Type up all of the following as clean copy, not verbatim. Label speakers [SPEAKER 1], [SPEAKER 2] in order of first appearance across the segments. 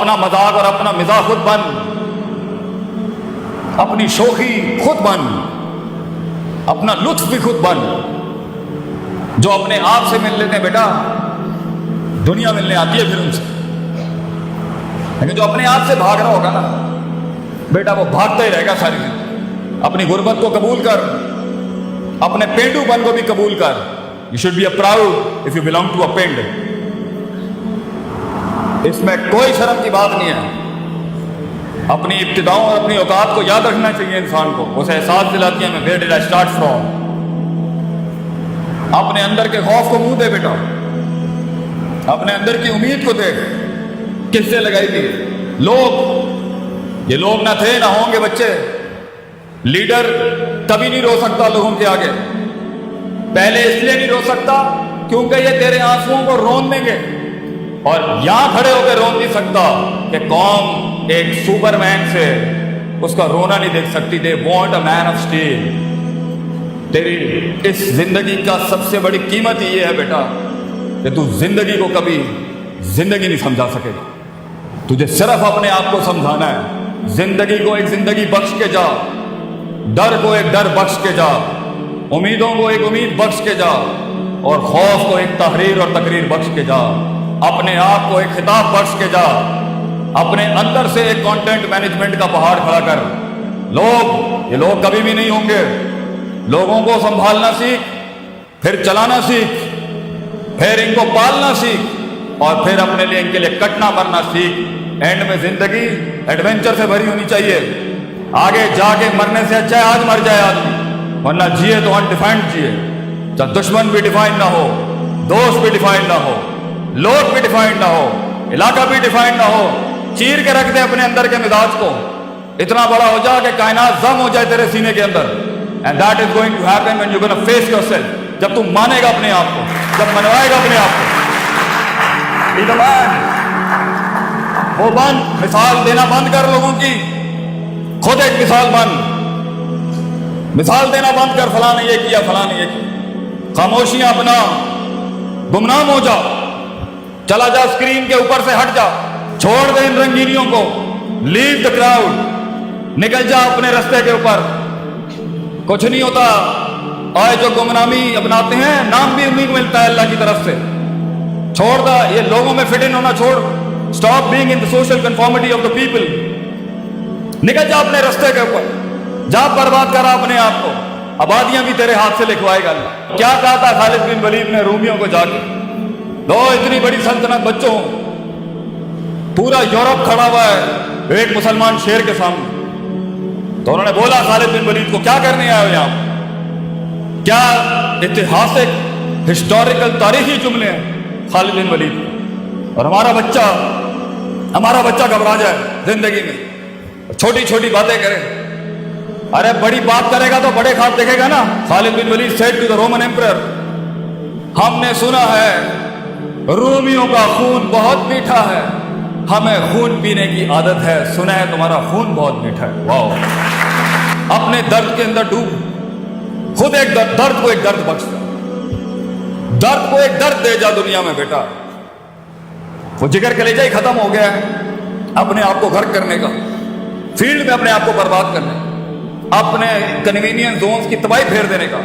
[SPEAKER 1] اپنا مذاق اور اپنا مزاح خود بن، اپنی شوخی خود بن، اپنا لطف بھی خود بن. جو اپنے آپ سے مل لیتے ہیں بیٹا، دنیا ملنے آتی ہے پھر ان سے. لیکن جو اپنے آپ سے بھاگ رہا ہوگا نا بیٹا، وہ بھاگتا ہی رہے گا ساری زندگی. اپنی غربت کو قبول کر، اپنے پینڈو پن کو بھی قبول کر. You should be a proud of you belong to a pind. اس میں کوئی شرم کی بات نہیں ہے. اپنی ابتداؤں اور اپنی اوقات کو یاد رکھنا چاہیے انسان کو. اسے احساس دلاتی ہے میں where dead I start from. اپنے اندر کے خوف کو منہ دے بیٹا، اپنے اندر کی امید کو دیکھ. کس سے لگائی تھی لوگ؟ یہ لوگ نہ تھے نہ ہوں گے بچے. لیڈر کبھی نہیں رو سکتا لوگوں کے آگے. پہلے اس لیے نہیں رو سکتا کیونکہ یہ تیرے آنسوؤں کو رون دیں گے، اور یہاں کھڑے ہو کے رون نہیں سکتا کہ قوم ایک سپر مین سے اس کا رونا نہیں دیکھ سکتی. They want a man of steel. تیری اس زندگی کا سب سے بڑی قیمت یہ ہے بیٹا کہ تو زندگی کو کبھی زندگی نہیں سمجھا سکے گا. تجھے صرف اپنے آپ کو سمجھانا ہے. زندگی کو ایک زندگی بخش کے جا، ڈر کو ایک ڈر بخش کے جا، امیدوں کو ایک امید بخش کے جا، اور خوف کو ایک تحریر اور تقریر بخش کے جا. اپنے آپ کو ایک خطاب بخش کے جا. اپنے اندر سے ایک کانٹینٹ مینجمنٹ کا پہاڑ کھڑا کر. یہ لوگ کبھی بھی نہیں ہوں گے. لوگوں کو سنبھالنا سیکھ، پھر چلانا سیکھ، پھر ان کو پالنا سیکھ، اور پھر اپنے لیے ان کے لیے کٹنا مرنا سیکھ. اینڈ میں زندگی ایڈونچر سے بھری ہونی چاہیے. آگے جا کے مرنے سے اچھا ہے آج مر جائے آدمی، ورنہ جیے تو انڈیفائنڈ جیے. چاہے دشمن بھی ڈیفائنڈ نہ ہو، دوست بھی ڈیفائنڈ نہ ہو، لوگ بھی ڈیفائنڈ نہ ہو، علاقہ بھی ڈیفائنڈ نہ ہو. چیر کے رکھ دے اپنے اندر کے مزاج کو. اتنا بڑا ہو جا کہ کائنات ضم ہو جائے تیرے سینے کے اندر. And that is going to happen when you gonna face yourself. جب تم مانے گا اپنے آپ کو، جب منوائے گا اپنے آپ کو. Be the man. وہ بن، مثال دینا بند کر لوگوں کی. خود ایک مثال بن. مثال دینا بند کر، فلاں نے یہ کیا، فلاں نے یہ کیا. خاموشیاں اپنا، گمنام ہو جا. چلا جا اسکرین کے اوپر سے ہٹ جا. چھوڑ دے ان رنگینیوں کو. لیو دا کراؤڈ. نکل جا اپنے رستے کے اوپر. کچھ نہیں ہوتا. آئے جو گمنامی اپناتے ہیں، نام بھی انہیں کو ملتا ہے اللہ کی طرف سے. چھوڑ دا یہ لوگوں میں فٹ ان ہونا چھوڑ. Stop being in the social conformity of the people. نکل جا اپنے رستے کے اوپر. جا برباد کرا اپنے آپ کو. آبادیاں بھی تیرے ہاتھ سے لکھوائے گا اللہ. کیا کہا تھا خالد بن ولید نے رومیوں کو جا کے؟ لو اتنی بڑی سلطنت بچوں، پورا یورپ کھڑا ہوا ہے ایک مسلمان شیر کے سامنے. تو انہوں نے بولا خالد بن ولید کو، کیا کرنے آئے ہو یہاں؟ کیا اتہاسک ہسٹوریکل تاریخی جملے ہیں خالد بن ولید. اور ہمارا بچہ گھبرا جائے زندگی میں، چھوٹی چھوٹی باتیں کرے. ارے بڑی بات کرے گا تو بڑے خواب دیکھے گا نا. خالد بن ولید said to the Roman emperor, ہم نے سنا ہے رومیوں کا خون بہت میٹھا ہے، ہمیں خون پینے کی عادت ہے. سنا ہے تمہارا خون بہت میٹھا ہے. واو. اپنے درد کے اندر ڈوب. خود ایک درد کو ایک درد بخش جا. درد کو ایک درد دے جا دنیا میں بیٹا. وہ جگر کلیجہ ہی ختم ہو گیا ہے اپنے آپ کو غرق کرنے کا، فیلڈ میں اپنے آپ کو برباد کرنے کا، اپنے کنوینئنس زونز کی تباہی پھیر دینے کا،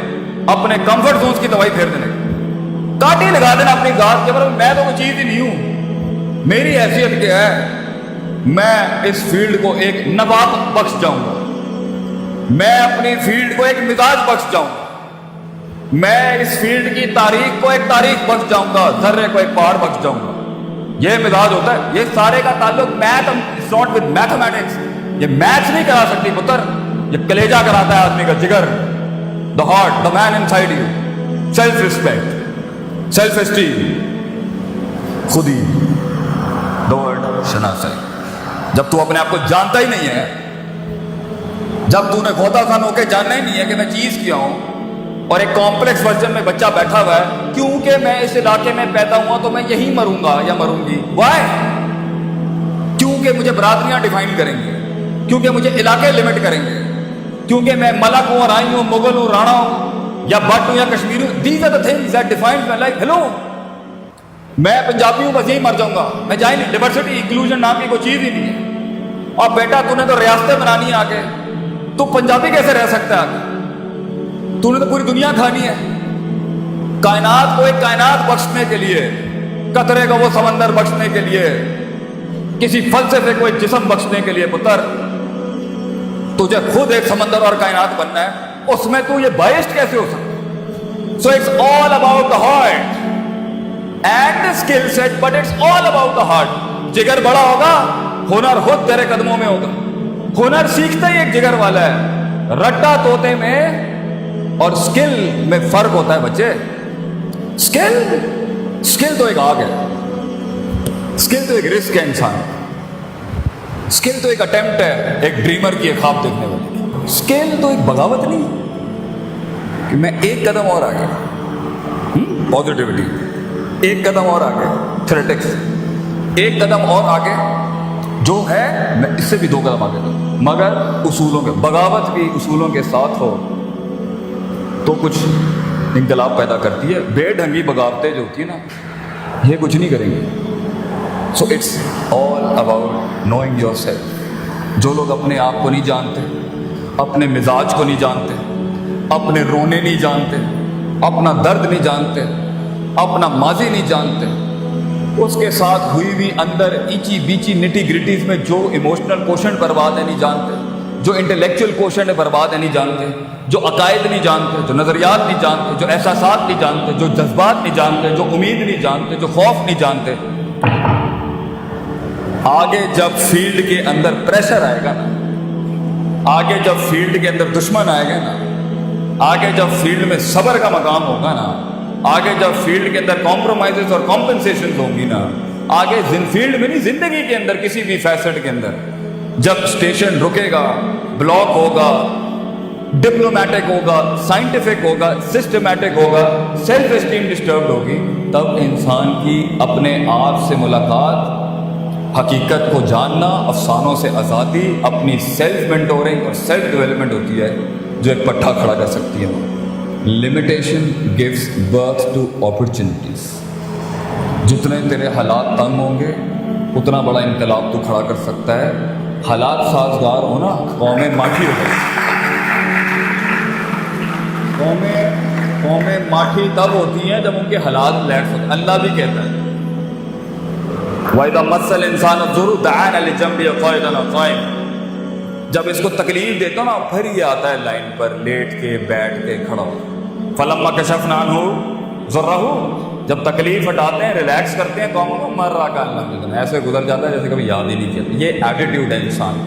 [SPEAKER 1] اپنے کمفرٹ زونز کی تباہی پھیر دینے کا. کاٹی لگا دینا اپنی ذات کے اوپر. میں تو کوئی چیز ہی نہیں ہوں. میری حیثیت کیا ہے؟ میں اس فیلڈ کو ایک نبات بخش جاؤں گا. میں اپنی فیلڈ کو ایک مزاج بخش جاؤں گا. میں اس فیلڈ کی تاریخ کو ایک تاریخ بخش جاؤں گا. ذرے کو ایک پہاڑ بخش جاؤں گا. یہ مزاج ہوتا ہے. یہ سارے کا تعلق میتھ ناٹ ود میتھمیٹکس. یہ میتھس نہیں کرا سکتی پتر. یہ کلیجہ کراتا ہے آدمی کا، جگر. The heart, the man inside you. Self respect, self esteem, خودی، دا ورڈ شناسائی. جب تو اپنے آپ کو جانتا ہی نہیں ہے، جب تو نے غوطہ خان ہو کے جاننا ہی نہیں ہے کہ میں چیز کیا ہوں، اور ایک کمپلیکس ورژن میں بچہ بیٹھا ہوا ہے کیونکہ میں اس علاقے میں پیدا ہوا تو میں یہی مروں گا یا مروں گی. وائی؟ کیونکہ مجھے برادریاں ڈیفائن کریں گے، کیونکہ مجھے علاقے لمٹ کریں گے، کیونکہ میں ملک ہوں اور آئی ہوں، مغل ہوں، رانا ہوں، یا بٹ ہوں یا کشمیر ہوں. These are the things that defines my life. Hello, میں پنجابی ہوں بس یہیں مر جاؤں گا، میں جائیں نہیں، ڈائیورسٹی انکلوژن نام کی کوئی چیز ہی نہیں ہے۔ اور بیٹا تو نے تو ریاستیں بنانی ہے آگے، تو پنجابی کیسے رہ سکتا ہے آگے؟ تو نے تو پوری دنیا کھانی ہے۔ کائنات کو ایک کائنات بخشنے کے لیے، قطرے کا وہ سمندر بخشنے کے لیے، کسی فلسفے کو ایک جسم بخشنے کے لیے، پتر تجھے خود ایک سمندر اور کائنات بننا ہے، اس میں تو یہ بائسڈ کیسے ہو سکتا؟ So it's all about the heart and the skill set, but it's all about the heart. جگر بڑا ہوگا، ہنر خود تیرے قدموں میں ہوگا۔ ہنر سیکھتا ہی ایک جگر والا ہے۔ رٹا طوطے میں اور سکل میں فرق ہوتا ہے بچے۔ سکل تو ایک آگ ہے، سکل تو ایک رسک ہے انسان، سکل تو ایک اٹیمپٹ ہے ایک ڈریمر کی، ایک خواب دیکھنے والی۔ سکل تو ایک بغاوت نہیں کہ میں ایک قدم اور آگے، پازیٹیوٹی ایک قدم اور آگے، تھریٹکس ایک قدم اور آگے، جو ہے میں اس سے بھی 2 قدم آگے دوں، مگر اصولوں کے، بغاوت بھی اصولوں کے ساتھ ہو تو کچھ انقلاب پیدا کرتی ہے۔ بے ڈھنگی بغاوتیں جو ہوتی ہیں نا، یہ کچھ نہیں کریں گے۔ So it's all about knowing yourself. جو لوگ اپنے آپ کو نہیں جانتے، اپنے مزاج کو نہیں جانتے، اپنے رونے نہیں جانتے، اپنا درد نہیں جانتے، اپنا ماضی نہیں جانتے، اس کے ساتھ ہوئی ہوئی اندر ایچی بیچی نٹی گریٹیز میں جو ایموشنل کوشن برباد ہے نہیں جانتے، جو انٹلیکچوئل کوشن ہے برباد ہے نہیں جانتے، جو عقائد نہیں جانتے، جو نظریات نہیں جانتے، جو احساسات نہیں جانتے، جو جذبات نہیں جانتے، جو امید نہیں جانتے، جو خوف نہیں جانتے، آگے جب فیلڈ کے اندر پریشر آئے گا نا، آگے جب فیلڈ کے اندر دشمن آئے گا نا، آگے جب فیلڈ میں صبر کا مقام ہوگا نا، آگے جب فیلڈ کے اندر کمپرومائزز اور کمپنسیشنز ہوں گی نا، آگے فیلڈ میں نہیں، زندگی کے اندر کسی بھی فیسٹ کے اندر جب اسٹیشن رکے گا، بلاک ہوگا، ڈپلومیٹک ہوگا، سائنٹیفک ہوگا، سسٹمیٹک ہوگا، سیلف اسٹیم ڈسٹربڈ ہوگی، تب انسان کی اپنے آپ سے ملاقات، حقیقت کو جاننا، افسانوں سے آزادی، اپنی سیلف مینٹورنگ اور سیلف ڈیولپمنٹ ہوتی ہے جو ایک پٹھا کھڑا کر سکتی ہے۔ Limitation gives birth to opportunities. جتنے تیرے حالات تنگ ہوں گے اتنا بڑا انقلاب تو کھڑا کر سکتا ہے۔ حالات سازگار ہونا، قومیں ماٹھی ہو گئی۔ قومیں ماٹھی تب ہوتی ہیں جب ان کے حالات لیٹس ہوتے ہیں۔ اللہ بھی کہتا ہے وَإِذَا مَسَّ الْإِنسَانَ الضُّرُّ دَعَانَا لِجَنبِهِ قَاعِدًا أَوْ قَائِمًا۔ جب اس کو تکلیف دیتا ہوں نا، پھر یہ آتا ہے لائن پر، لیٹ کے، بیٹھ کے، کھڑا ہو۔ فَلَمَّا كَشَفْنَا عَنْهُ ضُرَّهُ، جب تکلیف ہٹاتے ہیں، ریلیکس کرتے ہیں قوموں کو، مَرَّ كَأَن، ایسے گزر جاتا ہے جیسے کبھی یاد ہی نہیں کیا۔ یہ ایٹیٹیوڈ ہے انسان۔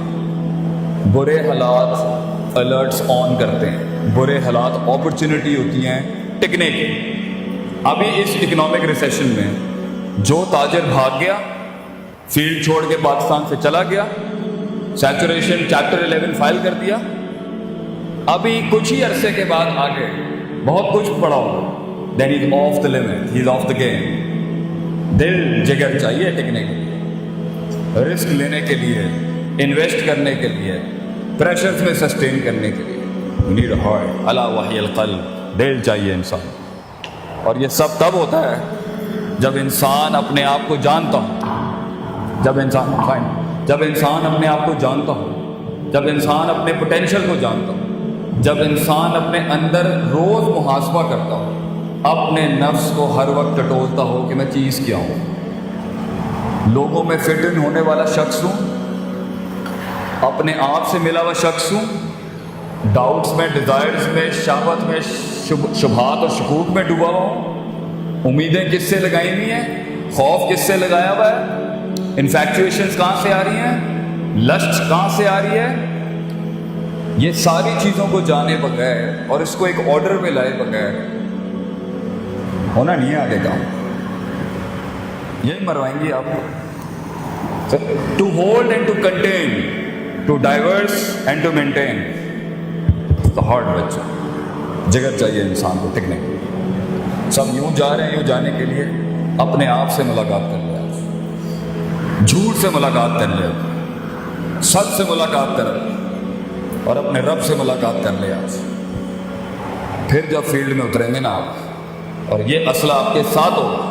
[SPEAKER 1] برے حالات الرٹس آن کرتے ہیں، برے حالات اپرچونٹی ہوتی ہیں ٹکنے کی۔ ابھی اس اکنامک ریسیشن میں جو تاجر بھاگ گیا، فیلڈ چھوڑ کے پاکستان سے چلا گیا، سیچوریشن چیپٹر 11 فائل کر دیا، ابھی کچھ ہی عرصے کے بعد آگے بہت کچھ پڑا ہوگا، then is off the limit, he is off the game. دل جگر چاہیے ٹکنے کے لیے، رسک لینے کے لیے، انویسٹ کرنے کے لیے، پریشرز میں سسٹین کرنے کے لیے۔ نیڈ ہارٹ، الا وحی القلب، دل چاہیے انسان۔ اور یہ سب تب ہوتا ہے جب انسان اپنے آپ کو جانتا ہو، جب انسان اپنے آپ کو جانتا ہو، جب انسان اپنے پوٹینشیل کو جانتا ہو، جب انسان اپنے اندر روز محاسبہ کرتا ہو، اپنے نفس کو ہر وقت ٹٹولتا ہو کہ میں چیز کیا ہوں، لوگوں میں فٹ ان ہونے والا شخص ہوں، اپنے آپ سے ملا ہوا شخص ہوں، ڈاؤٹس میں، ڈیزائرز میں، شہوت میں، شبہات اور شکوک میں ڈوبا ہوا ہوں، امیدیں کس سے لگائی ہوئی ہیں، خوف کس سے لگایا ہوا ہے، انفیکچویشنز کہاں سے آ رہی ہیں، لسٹ کہاں سے آ رہی ہے۔ یہ ساری چیزوں کو جانے بغیر اور اس کو ایک آرڈر میں لائے بغیر ہونا نہیں ہے آگے کام، یہی مروائیں گی آپ کو۔ To hold and to contain, to divorce and to maintain the heart بچہ، جگر چاہیے انسان کو ٹکنے کے لیے۔ سب یوں جا رہے ہیں، یوں جانے کے لیے اپنے آپ سے ملاقات کر لیا، جھوٹ سے ملاقات کر لے، سچ سے ملاقات کر لے، اور اپنے رب سے ملاقات کر لے آج۔ پھر جب فیلڈ میں اتریں گے نا آپ، اور یہ اسلحہ آپ کے ساتھ ہوگا،